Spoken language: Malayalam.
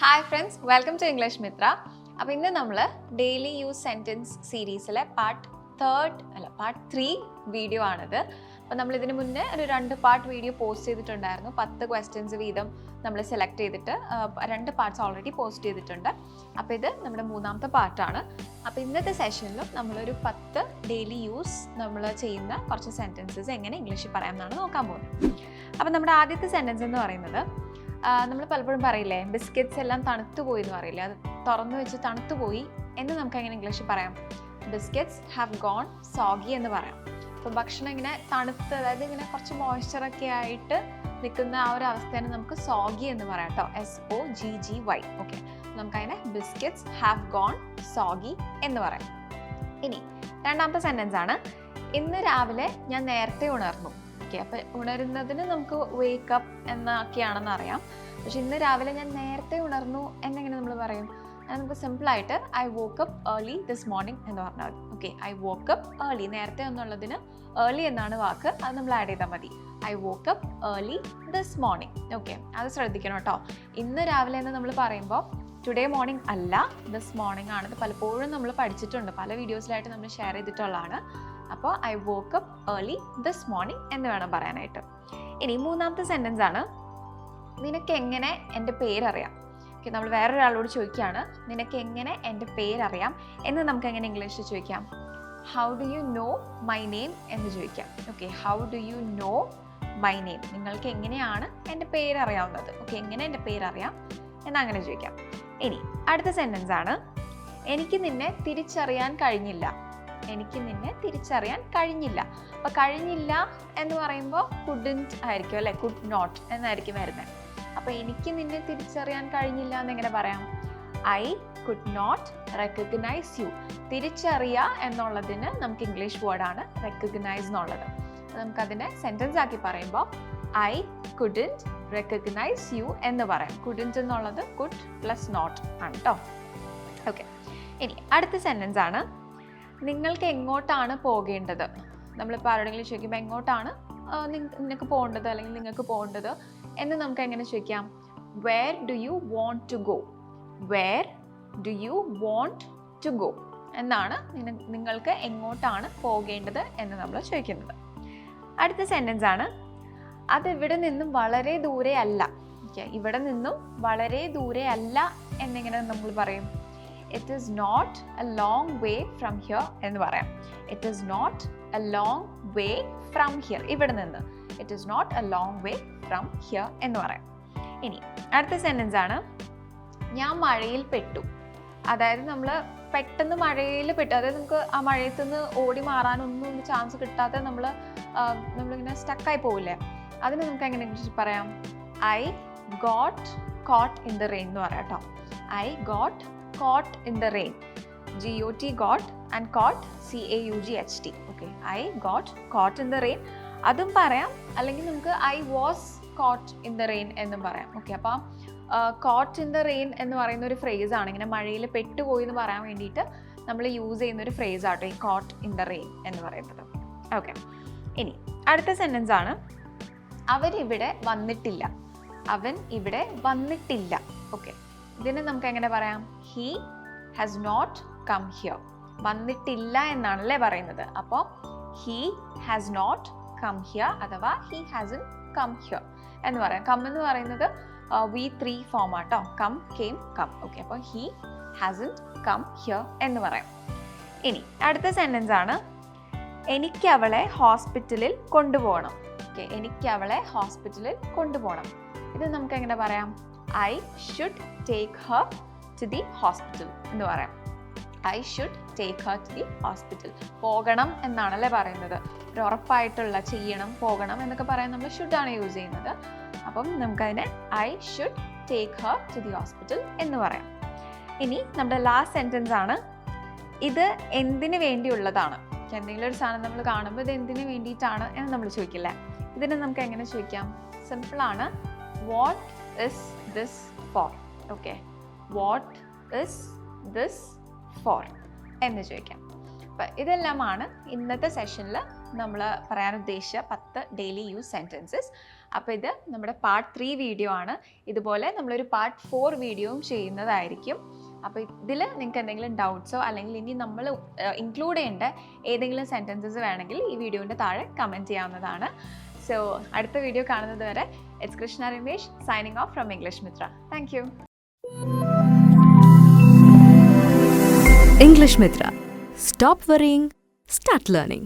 Hi friends, welcome to English Mithra. അപ്പോൾ ഇന്ന് നമ്മൾ ഡെയിലി യൂസ് സെൻറ്റൻസ് സീരീസിലെ പാർട്ട് 3 വീഡിയോ ആണിത്. അപ്പോൾ നമ്മൾ ഇതിന് മുന്നേ ഒരു 2 പാർട്ട് വീഡിയോ പോസ്റ്റ് ചെയ്തിട്ടുണ്ടായിരുന്നു. 10 ക്വസ്റ്റ്യൻസ് വീതം നമ്മൾ സെലക്ട് ചെയ്തിട്ട് 2 പാർട്സ് ഓൾറെഡി പോസ്റ്റ് ചെയ്തിട്ടുണ്ട്. അപ്പോൾ ഇത് നമ്മുടെ 3ാമത്തെ പാർട്ടാണ്. അപ്പോൾ ഇന്നത്തെ സെഷനിലും നമ്മളൊരു 10 ഡെയിലി യൂസ് നമ്മൾ ചെയ്യുന്ന കുറച്ച് സെൻറ്റൻസസ് എങ്ങനെ ഇംഗ്ലീഷിൽ പറയാമെന്നാണ് നോക്കാൻ പോകുന്നത്. അപ്പോൾ നമ്മുടെ ആദ്യത്തെ സെൻറ്റൻസ് എന്ന് പറയുന്നത്, നമ്മൾ പലപ്പോഴും പറയില്ലേ, ബിസ്ക്കറ്റ്സ് എല്ലാം തണുത്തു പോയി എന്ന് പറയില്ലേ, അത് തുറന്നു വെച്ച് തണുത്തു പോയി എന്ന് നമുക്ക് എങ്ങനെ ഇംഗ്ലീഷിൽ പറയാം? ബിസ്ക്കറ്റ്സ് ഹാവ് ഗോൺ സോഗി എന്ന് പറയാം. അപ്പോൾ ഭക്ഷണം ഇങ്ങനെ തണുത്ത്, അതായത് ഇങ്ങനെ കുറച്ച് മോയ്സ്ചറൊക്കെ ആയിട്ട് നിൽക്കുന്ന ആ ഒരു അവസ്ഥയാണ് നമുക്ക് സോഗി എന്ന് പറയാം കേട്ടോ. SOGGY. ഓക്കെ, നമുക്കതിനെ ബിസ്ക്കറ്റ്സ് ഹാവ് ഗോൺ സോഗി എന്ന് പറയാം. ഇനി രണ്ടാമത്തെ സെൻറ്റൻസ് ആണ്, ഇന്ന് രാവിലെ ഞാൻ നേരത്തെ ഉണർന്നു. ഓക്കെ, അപ്പോൾ ഉണരുന്നതിന് നമുക്ക് വേക്കപ്പ് എന്നൊക്കെയാണെന്ന് അറിയാം. പക്ഷെ ഇന്ന് രാവിലെ ഞാൻ നേരത്തെ ഉണർന്നു എന്നെങ്ങനെ നമ്മൾ പറയും? അത് നമുക്ക് സിമ്പിളായിട്ട് I woke up early this morning എന്ന് പറഞ്ഞാൽ മതി. ഓക്കെ, ഐ വോക്കപ്പ് ഏർലി, നേരത്തെ എന്നുള്ളതിന് ഏർലി എന്നാണ് വാക്ക്, അത് നമ്മൾ ആഡ് ചെയ്താൽ മതി. I woke up early this morning. Okay, അത് ശ്രദ്ധിക്കണം കേട്ടോ. ഇന്ന് രാവിലെ എന്ന് നമ്മൾ പറയുമ്പോൾ ടുഡേ മോർണിംഗ് അല്ല, ദിസ് മോർണിംഗ് ആണ്. ഇത് പലപ്പോഴും നമ്മൾ പഠിച്ചിട്ടുണ്ട്, പല വീഡിയോസിലായിട്ട് നമ്മൾ ഷെയർ ചെയ്തിട്ടുള്ളതാണ്. അപ്പോൾ I woke up early this morning എന്ന് വേണം പറയാനായിട്ട്. ഇനി മൂന്നാമത്തെ സെൻറ്റൻസ് ആണ്, നിനക്ക് എങ്ങനെ എൻ്റെ പേരറിയാം? ഓക്കെ, നമ്മൾ വേറൊരാളോട് ചോദിക്കുകയാണ്, നിനക്ക് എങ്ങനെ എൻ്റെ പേരറിയാം എന്ന് നമുക്ക് എങ്ങനെ ഇംഗ്ലീഷിൽ ചോദിക്കാം? How do you know my name എന്ന് ചോദിക്കാം. Okay, how do you know my name, നിങ്ങൾക്ക് എങ്ങനെയാണ് എൻ്റെ പേരറിയാവുന്നത്? ഓക്കെ, എങ്ങനെ എൻ്റെ പേരറിയാം എന്നങ്ങനെ ചോദിക്കാം. ഇനി അടുത്ത സെൻറ്റൻസ് ആണ്, എനിക്ക് നിന്നെ തിരിച്ചറിയാൻ കഴിഞ്ഞില്ല. എനിക്ക് നിന്നെ തിരിച്ചറിയാൻ കഴിഞ്ഞില്ല. അപ്പോൾ കഴിഞ്ഞില്ല എന്ന് പറയുമ്പോൾ കുഡൻറ്റ് ആയിരിക്കും അല്ലേ, കുഡ് നോട്ട് എന്നായിരിക്കും വരുന്നത്. അപ്പോൾ എനിക്ക് നിന്നെ തിരിച്ചറിയാൻ കഴിഞ്ഞില്ല എന്നെങ്ങനെ പറയാം? I could not recognise you. തിരിച്ചറിയുക എന്നുള്ളതിന് നമുക്ക് ഇംഗ്ലീഷ് വേർഡാണ് റെക്കഗ്നൈസ് എന്നുള്ളത്. നമുക്കതിനെ സെൻറ്റൻസ് ആക്കി പറയുമ്പോൾ ഐ കുഡൻറ്റ് റെക്കഗ്നൈസ് യു എന്ന് പറയാം. കുഡൻറ്റ് എന്നുള്ളത് കുഡ് പ്ലസ് നോട്ട് ആണ് കേട്ടോ. ഓക്കെ, ഇനി അടുത്ത സെൻറ്റൻസ് ആണ്, നിങ്ങൾക്ക് എങ്ങോട്ടാണ് പോകേണ്ടത്? നമ്മളിപ്പോൾ ആരോടെങ്കിലും ചോദിക്കുമ്പോൾ എങ്ങോട്ടാണ് നിനക്ക് പോകേണ്ടത് അല്ലെങ്കിൽ നിങ്ങൾക്ക് പോകേണ്ടത് എന്ന് നമുക്ക് എങ്ങനെ ചോദിക്കാം? Where do you want to go? Where do you want to go എന്നാണ് നിങ്ങൾക്ക് എങ്ങോട്ടാണ് പോകേണ്ടത് എന്ന് നമ്മൾ ചോദിക്കുന്നത്. അടുത്ത സെൻറ്റൻസ് ആണ്, അത് ഇവിടെ നിന്നും വളരെ ദൂരെ അല്ല. ഓക്കെ, ഇവിടെ നിന്നും വളരെ ദൂരെ അല്ല എന്നെങ്ങനെ നമ്മൾ പറയും? It is not a long way from here എന്ന് പറയാം. It is not a long way from here, ഇവിടെ നിന്ന്. It is not a long way from here എന്ന് പറയാം. ഇനി അടുത്ത സെൻറ്റൻസ് ആണ്, ഞാൻ മഴയിൽ പെട്ടു. അതായത് നമ്മൾ പെട്ടെന്ന് മഴയിൽ പെട്ടു, അതായത് നമുക്ക് ആ മഴയത്ത് നിന്ന് ഓടി മാറാനൊന്നും ചാൻസ് കിട്ടാതെ നമ്മളിങ്ങനെ സ്റ്റക്കായി പോവില്ലേ, അതിന് നമുക്ക് എങ്ങനെ ഇംഗ്ലീഷിൽ പറയാം? I got caught in the rain എന്ന് പറയാം കേട്ടോ. I got caught in the rain. G-O-T got and caught C-A-U-G-H-T. Okay, I got caught in the rain. അതും പറയാം, അല്ലെങ്കിൽ നമുക്ക് I was caught in the rain എന്നും പറയാം. ഓക്കെ, അപ്പോൾ caught in the rain എന്ന് പറയുന്ന ഒരു ഫ്രേസ് ആണ്, ഇങ്ങനെ മഴയിൽ പെട്ടുപോയി എന്ന് പറയാൻ വേണ്ടിയിട്ട് നമ്മൾ യൂസ് ചെയ്യുന്ന ഒരു ഫ്രേസ് ആട്ടോ ഈ caught in the rain എന്ന് പറയുന്നത്. ഓക്കെ, ഇനി അടുത്ത സെൻറ്റൻസ് ആണ്, അവരിവിടെ വന്നിട്ടില്ല. അവൻ ഇവിടെ വന്നിട്ടില്ല. ഓക്കെ, ഇതിന് നമുക്ക് എങ്ങനെ പറയാം? He has not come here. വന്നിട്ടില്ല എന്നാണല്ലേ പറയുന്നത്. അപ്പോൾ he has not come here അഥവാ ഹി ഹാസൻ കം ഹിയർ എന്ന് പറയാം. കം എന്ന് പറയുന്നത് V3 ഫോം ആട്ടോ, കം കെയിം കം. ഓക്കെ, അപ്പോൾ ഹി ഹാസൻ കം ഹിയർ എന്ന് പറയാം. ഇനി അടുത്ത സെൻറ്റൻസ് ആണ്, എനിക്ക് അവളെ ഹോസ്പിറ്റലിൽ കൊണ്ടുപോകണം. ഓക്കെ, എനിക്ക് അവളെ ഹോസ്പിറ്റലിൽ കൊണ്ടുപോകണം. ഇത് നമുക്ക് എങ്ങനെ പറയാം? I should take her to the hospital എന്ന് പറയാം. I should take her to the hospital. പോകണം എന്നാണല്ലേ പറയുന്നത്. ഒരു ഉറപ്പായിട്ടുള്ള ചെയ്യണം, പോകണം എന്നൊക്കെ പറയാൻ നമ്മൾ should ആണ് യൂസ് ചെയ്യുന്നത്. അപ്പം നമുക്കതിനെ I should take her to the hospital എന്ന് പറയാം. ഇനി നമ്മുടെ ലാസ്റ്റ് സെൻറ്റൻസ് ആണ്, ഇത് എന്തിനു വേണ്ടിയുള്ളതാണ്? എന്തെങ്കിലും ഒരു സാധനം നമ്മൾ കാണുമ്പോൾ ഇത് എന്തിനു വേണ്ടിയിട്ടാണ് എന്ന് നമ്മൾ ചോദിക്കില്ലേ, ഇതിനെ നമുക്ക് എങ്ങനെ ചോദിക്കാം? സിമ്പിളാണ്, what is this for? Okay, what is this for എന്ന് ചോദിക്കാം. അപ്പം ഇതെല്ലാമാണ് ഇന്നത്തെ സെഷനിൽ നമ്മൾ പറയാൻ ഉദ്ദേശിച്ച 10 ഡെയിലി യൂസ് സെൻറ്റൻസസ്. അപ്പോൾ ഇത് നമ്മുടെ പാർട്ട് 3 വീഡിയോ ആണ്. ഇതുപോലെ നമ്മളൊരു പാർട്ട് 4 വീഡിയോയും ചെയ്യുന്നതായിരിക്കും. അപ്പോൾ ഇതിൽ നിങ്ങൾക്ക് എന്തെങ്കിലും ഡൗട്ട്സോ അല്ലെങ്കിൽ ഇനി നമ്മൾ ഇൻക്ലൂഡ് ചെയ്യേണ്ട ഏതെങ്കിലും സെൻറ്റൻസസ് വേണമെങ്കിൽ ഈ വീഡിയോൻ്റെ താഴെ കമൻറ്റ് ചെയ്യാവുന്നതാണ്. സോ അടുത്ത വീഡിയോ കാണുന്നത് വരെ it's Krishna Ramesh signing off from English Mithra. Thank you. English Mithra. Stop worrying, start learning.